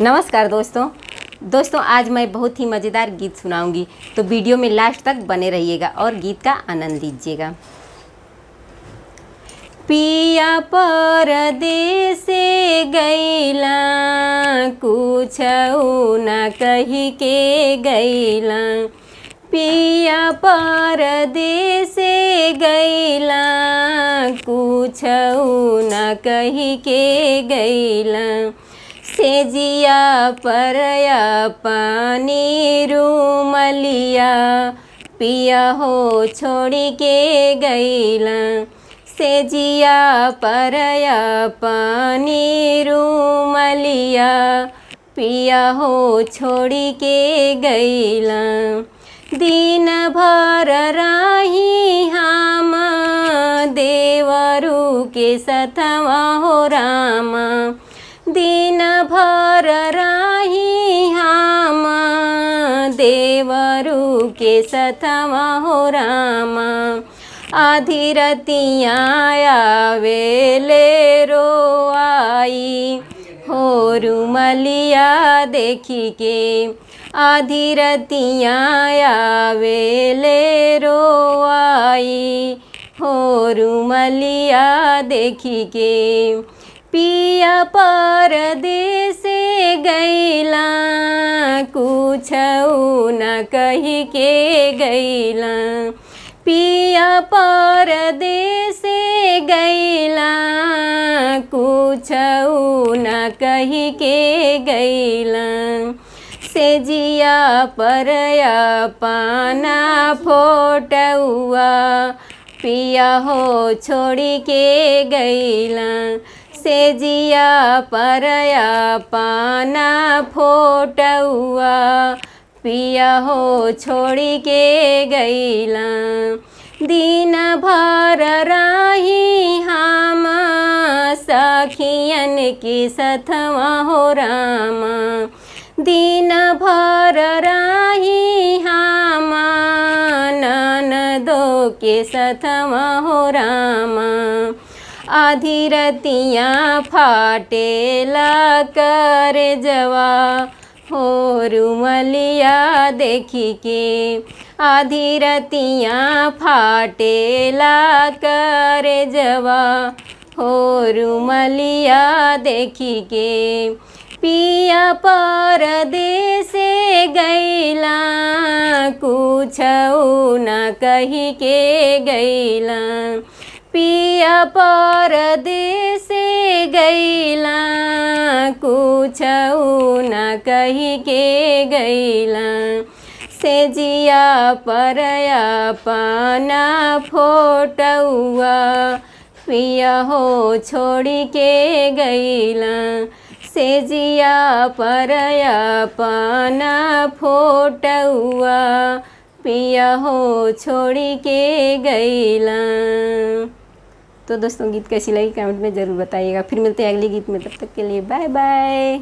नमस्कार दोस्तों आज मैं बहुत ही मज़ेदार गीत सुनाऊंगी, तो वीडियो में लास्ट तक बने रहिएगा और गीत का आनंद लीजिएगा। पिया परदेस गैला कुछऊ न कही के गैला, पिया परदेस गैला कुछऊ न कही के गैला, सेजिया परया पानी रूमलिया पिया हो छोड़ी के गैला, सेजिया परया पानी रूमलिया पिया हो छोड़ी के गैला, दिन भर राही हम देवरू के सतवा हो रामा, दिन भर राही हम देवरू के सतवा हो रामा, आधी रतिया आवेले रो आई हो रूमलिया देखी के, आधी रतिया आवेले रो आई हो रूमलिया देखी के, पिया परदेस गैला कुछऊ न कही के गैला, पिया परदेस गैला कुछऊ न कही के गैला, सेजिया परया पाना फोटुआ पिया हो छोड़ी के गैला, सेजिया परया पाना फोटुआ पिया हो छोड़ी के गैला, दिन भर राही हम सखियन की सतवा हो रामा, दिन भर राही हम ननदो के सतवा हो रामा, आधी रतिया फाटेला कर जवा हो रूमलिया देखी के, आधी रतिया फाटेला कर जवा हो रूमलिया देखी के, पिया परदेस गैला कुछऊ न कही के गैला, पिया परदेस गैला कुछऊ न कही के गैला, सेजिया परया पाना फोटुआ पिया हो छोड़ी के गैला, सेजिया परया पाना फोटुआ पिया हो छोड़ी के गैला। तो दोस्तों गीत कैसी लगी कमेंट में ज़रूर बताइएगा। फिर मिलते हैं अगले गीत में, तब तक के लिए बाय बाय।